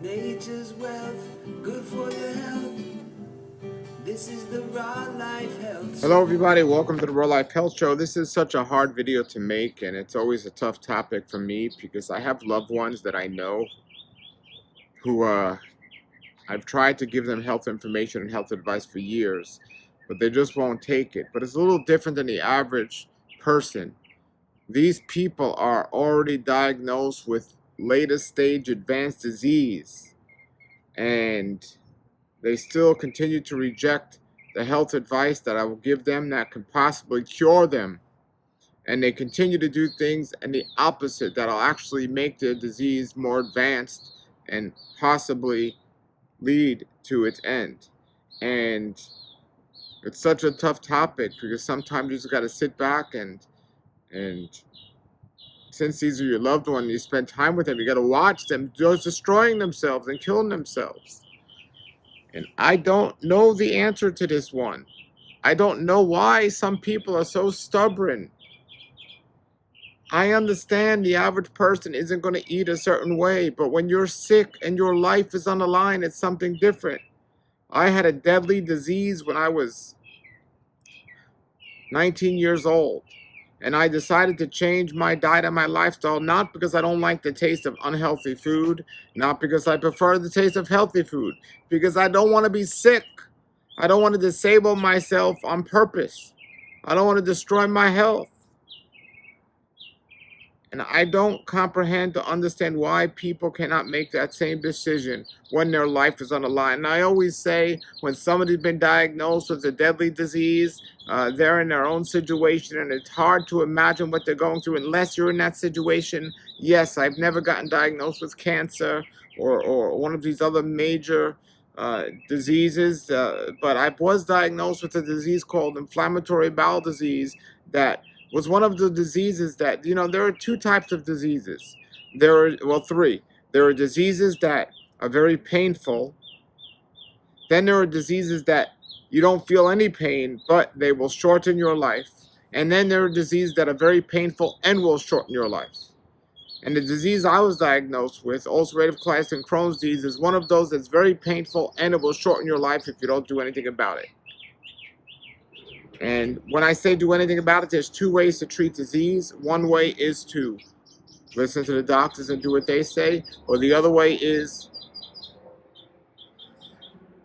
Nature's wealth, good for your health. This is the Raw Life Health Show. Hello everybody, welcome to the Raw Life Health Show. This is such a hard video to make, and it's always a tough topic for me because I have loved ones that I know who I've tried to give them health information and health advice for years, but they just won't take it. But it's a little different than the average person. These people are already diagnosed with later stage advanced disease, and they still continue to reject the health advice that I will give them that can possibly cure them. And they continue to do things and the opposite that'll actually make their disease more advanced and possibly lead to its end. And it's such a tough topic because sometimes you just got to sit back and since these are your loved ones, you spend time with them, you got to watch them just destroying themselves and killing themselves. And I don't know the answer to this one. I don't know why some people are so stubborn. I understand the average person isn't going to eat a certain way, but when you're sick and your life is on the line, it's something different. I had a deadly disease when I was 19 years old, and I decided to change my diet and my lifestyle, not because I don't like the taste of unhealthy food, not because I prefer the taste of healthy food, because I don't want to be sick. I don't want to disable myself on purpose. I don't want to destroy my health. And I don't comprehend to understand why people cannot make that same decision when their life is on the line. And I always say when somebody's been diagnosed with a deadly disease, they're in their own situation, and it's hard to imagine what they're going through unless you're in that situation. Yes, I've never gotten diagnosed with cancer or one of these other major diseases, but I was diagnosed with a disease called inflammatory bowel disease that was one of the diseases that, there are two types of diseases. Three. There are diseases that are very painful. Then there are diseases that you don't feel any pain, but they will shorten your life. And then there are diseases that are very painful and will shorten your life. And the disease I was diagnosed with, ulcerative colitis and Crohn's disease, is one of those that's very painful and it will shorten your life if you don't do anything about it. And when I say do anything about it, there's two ways to treat disease. One way is to listen to the doctors and do what they say, or the other way is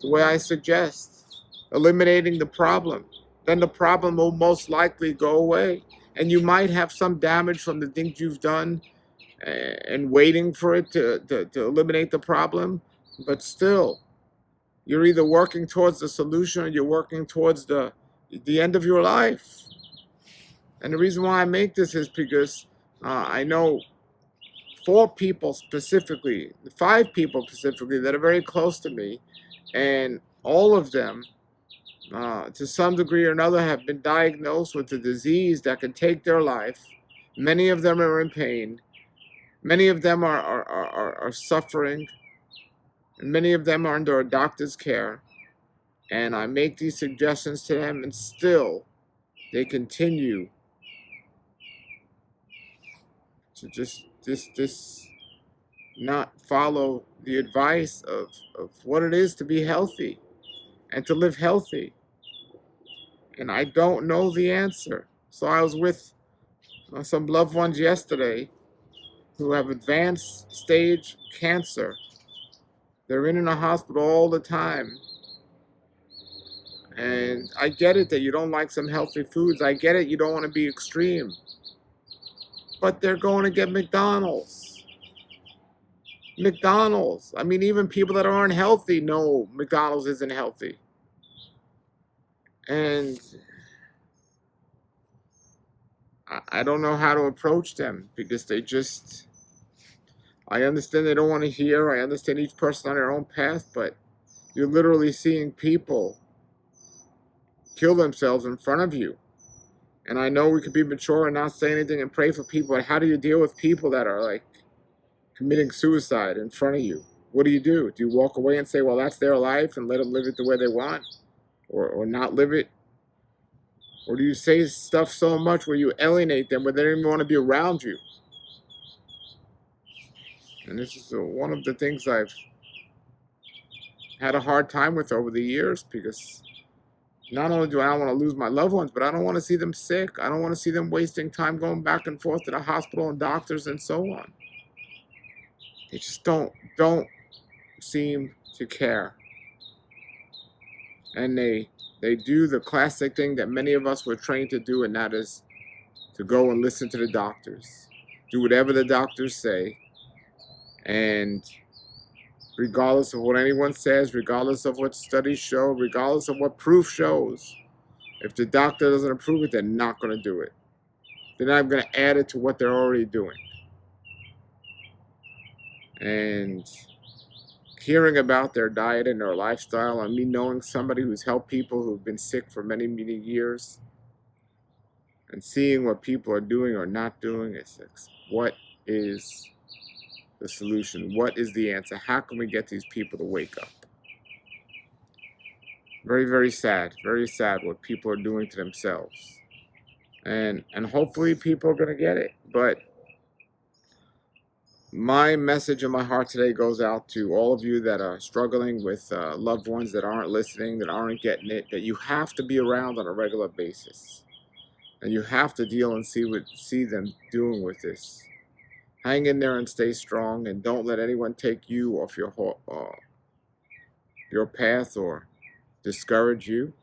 the way I suggest, eliminating the problem. Then the problem will most likely go away. And you might have some damage from the things you've done and waiting for it to eliminate the problem, but still, you're either working towards the solution or you're working towards the end of your life. And the reason why I make this is because I know 5 people specifically that are very close to me, and all of them, to some degree or another, have been diagnosed with a disease that can take their life. Many of them are in pain. Many of them are suffering, and many of them are under a doctor's care. And I make these suggestions to them, and still they continue to just not follow the advice of what it is to be healthy and to live healthy. And I don't know the answer. So I was with some loved ones yesterday who have advanced stage cancer. They're in a hospital all the time. And I get it that you don't like some healthy foods. I get it you don't want to be extreme. But they're going to get McDonald's. I mean, even people that aren't healthy know McDonald's isn't healthy. And I don't know how to approach them because I understand they don't want to hear. I understand each person on their own path, but you're literally seeing people kill themselves in front of you. And I know we could be mature and not say anything and pray for people, but how do you deal with people that are like committing suicide in front of you? What do? Do you walk away and say, well, that's their life and let them live it the way they want, or not live it? Or do you say stuff so much where you alienate them where they don't even want to be around you? And this is one of the things I've had a hard time with over the years, because not only do I not want to lose my loved ones, but I don't want to see them sick. I don't want to see them wasting time going back and forth to the hospital and doctors and so on. They just don't seem to care. And they do the classic thing that many of us were trained to do, and that is to go and listen to the doctors. Do whatever the doctors say. And regardless of what anyone says, regardless of what studies show, regardless of what proof shows, if the doctor doesn't approve it, they're not going to do it. They're not going to add it to what they're already doing. And hearing about their diet and their lifestyle, and me knowing somebody who's helped people who've been sick for many, many years, and seeing what people are doing or not doing, it's like, what is the solution? What is the answer? How can we get these people to wake up? Very, very sad what people are doing to themselves. And hopefully people are going to get it. But my message in my heart today goes out to all of you that are struggling with loved ones that aren't listening, that aren't getting it, that you have to be around on a regular basis. And you have to deal and see them doing with this. Hang in there and stay strong, and don't let anyone take you off your path or discourage you.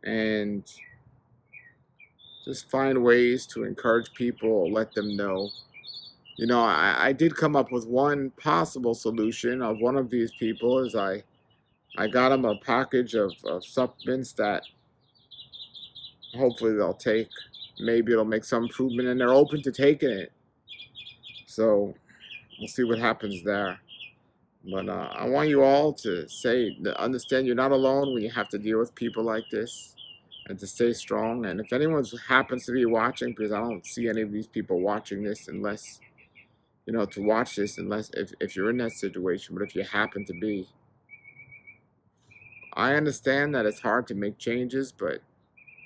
And just find ways to encourage people or let them know. You know, I did come up with one possible solution of one of these people. Is I got them a package of supplements that hopefully they'll take. Maybe it'll make some improvement, and they're open to taking it. So we'll see what happens there. But I want you all to understand you're not alone when you have to deal with people like this, and to stay strong. And if anyone happens to be watching, because I don't see any of these people watching this unless, to watch this, unless if you're in that situation, but if you happen to be, I understand that it's hard to make changes, but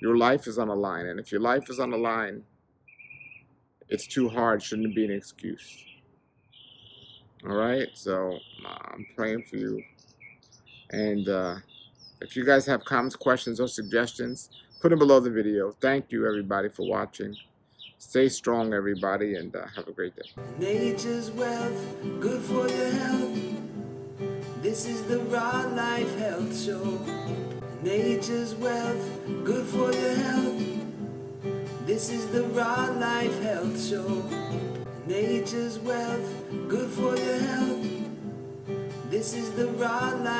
your life is on the line. And if your life is on the line, it's too hard, shouldn't be an excuse. All right, so I'm praying for you. And if you guys have comments, questions, or suggestions, put them below the video. Thank you, everybody, for watching. Stay strong, everybody, and have a great day. Nature's wealth, good for your health. This is the Raw Life Health Show. Nature's wealth, good for your health. This is the Raw Life Health Show. Nature's wealth, good for your health. This is the Raw Life.